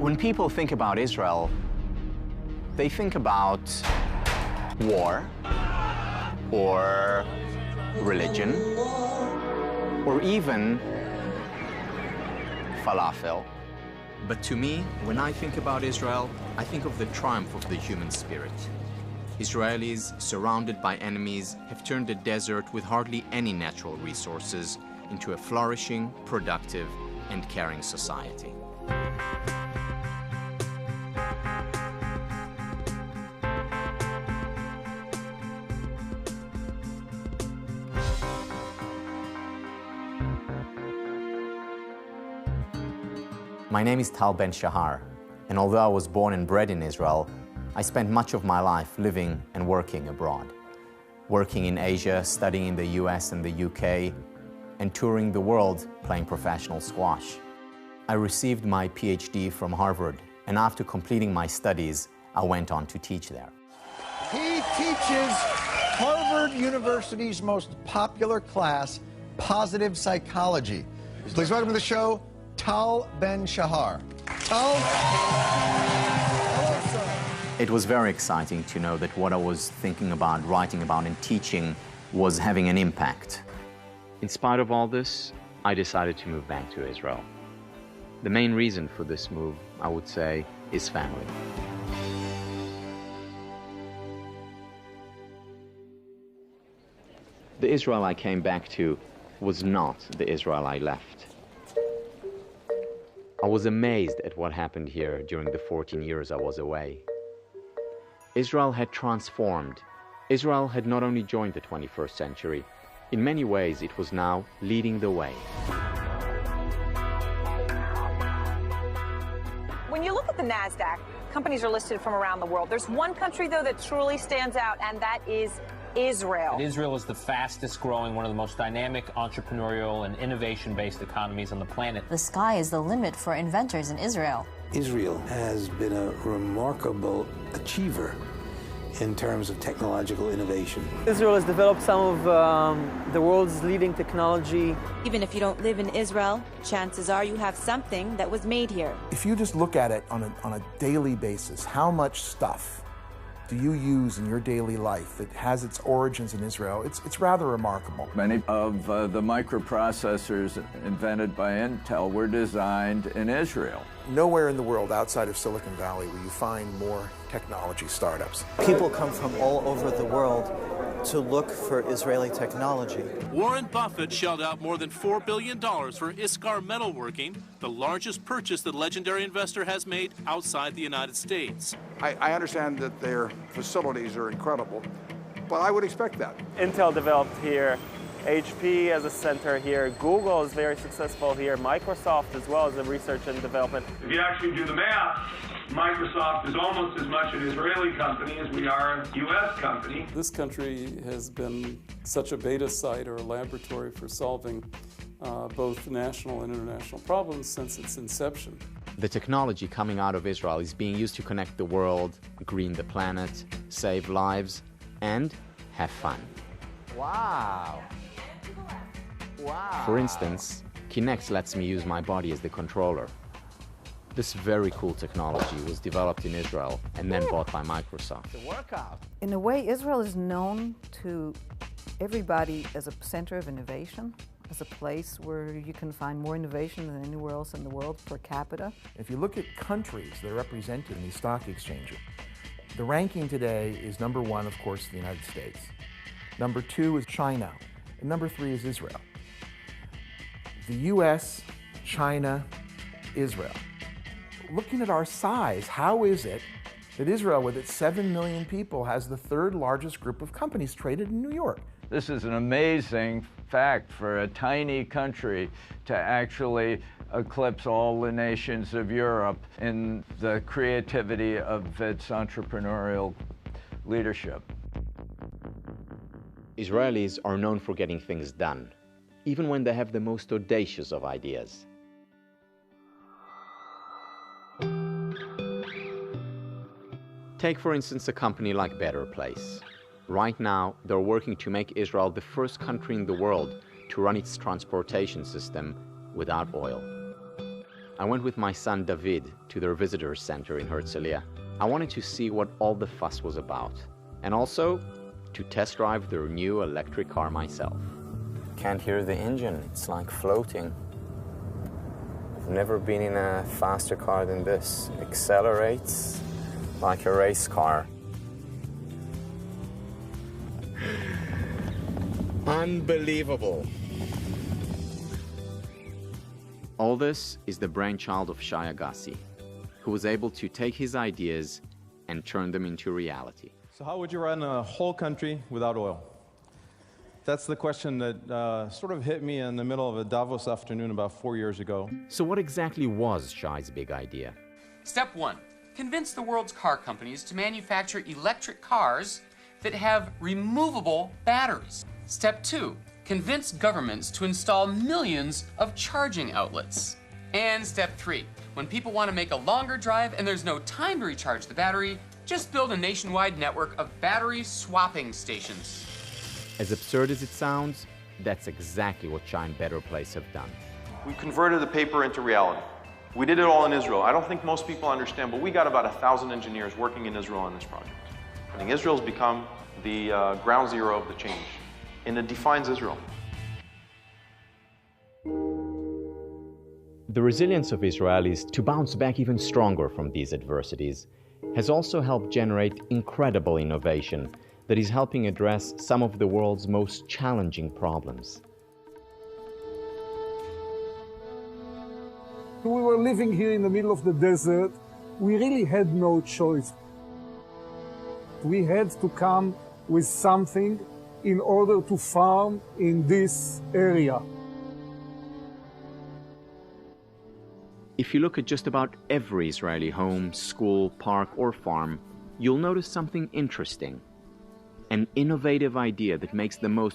When people think about Israel, they think about war, or religion, or even falafel. But to me, when I think about Israel, I think of the triumph of the human spirit. Israelis, surrounded by enemies, have turned a desert with hardly any natural resources into a flourishing, productive, and caring society. My name is Tal Ben-Shahar, and although I was born and bred in Israel, I spent much of my life living and working abroad. Working in Asia, studying in the US and the UK, and touring the world playing professional squash. I received my PhD from Harvard, and after completing my studies, I went on to teach there. He teaches Harvard University's most popular class, Positive Psychology. Please welcome to the show, Tal Ben-Shahar. Tal? Hello, sir. It was very exciting to know that what I was thinking about, writing about, and teaching was having an impact. In spite of all this, I decided to move back to Israel. The main reason for this move, I would say, is family. The Israel I came back to was not the Israel I left. I was amazed at what happened here during the 14 years I was away. Israel had transformed. Israel had not only joined the 21st century, in many ways it was now leading the way. When you look at the NASDAQ, companies are listed from around the world. There's one country, though, that truly stands out, and that is Israel. Israel is the fastest growing, one of the most dynamic, entrepreneurial, and innovation-based economies on the planet. The sky is the limit for inventors in Israel. Israel has been a remarkable achiever in terms of technological innovation. Israel has developed some of the world's leading technology. Even if you don't live in Israel, chances are you have something that was made here. If you just look at it on a daily basis, how much stuff do you use in your daily life that has its origins in Israel? It's rather remarkable. Many of the microprocessors invented by Intel were designed in Israel. Nowhere in the world outside of Silicon Valley will you find more technology startups. People come from all over the world to look for Israeli technology. Warren Buffett shelled out more than $4 billion for Iskar Metalworking, the largest purchase the legendary investor has made outside the United States. I understand that their facilities are incredible, but I would expect that. Intel developed here, HP as a center here, Google is very successful here, Microsoft as well as in research and development. If you actually do the math, Microsoft is almost as much an Israeli company as we are a U.S. company. This country has been such a beta site or a laboratory for solving both national and international problems since its inception. The technology coming out of Israel is being used to connect the world, green the planet, save lives, and have fun. Wow. Wow. For instance, Kinect lets me use my body as the controller. This very cool technology was developed in Israel and then bought by Microsoft. The workout. In a way, Israel is known to everybody as a center of innovation, as a place where you can find more innovation than anywhere else in the world per capita. If you look at countries that are represented in these stock exchanges, the ranking today is number 1, of course, the United States. Number 2 is China, and number 3 is Israel. The US, China, Israel. Looking at our size, how is it that Israel, with its 7 million people, has the 3rd largest group of companies traded in New York? This is an amazing fact for a tiny country to actually eclipse all the nations of Europe in the creativity of its entrepreneurial leadership. Israelis are known for getting things done, even when they have the most audacious of ideas. Take, for instance, a company like Better Place. Right now, they're working to make Israel the first country in the world to run its transportation system without oil. I went with my son David to their visitors center in Herzliya. I wanted to see what all the fuss was about, and also to test drive their new electric car myself. Can't hear the engine, it's like floating. I've never been in a faster car than this. It accelerates like a race car. Unbelievable. All this is the brainchild of Shai Agassi, who was able to take his ideas and turn them into reality. So how would you run a whole country without oil? That's the question that sort of hit me in the middle of a Davos afternoon about 4 years ago. So what exactly was Shai's big idea? Step 1. Convince the world's car companies to manufacture electric cars that have removable batteries. Step 2. Convince governments to install millions of charging outlets. And step 3. When people want to make a longer drive and there's no time to recharge the battery, just build a nationwide network of battery swapping stations. As absurd as it sounds, that's exactly what Shai and Better Place have done. We've converted the paper into reality. We did it all in Israel. I don't think most people understand, but we got about 1,000 engineers working in Israel on this project. I think Israel's become the ground zero of the change, and it defines Israel. The resilience of Israelis to bounce back even stronger from these adversities has also helped generate incredible innovation that is helping address some of the world's most challenging problems. We were living here in the middle of the desert. We really had no choice. We had to come with something in order to farm in this area. If you look at just about every Israeli home, school, park, or farm, you'll notice something interesting. An innovative idea that makes the most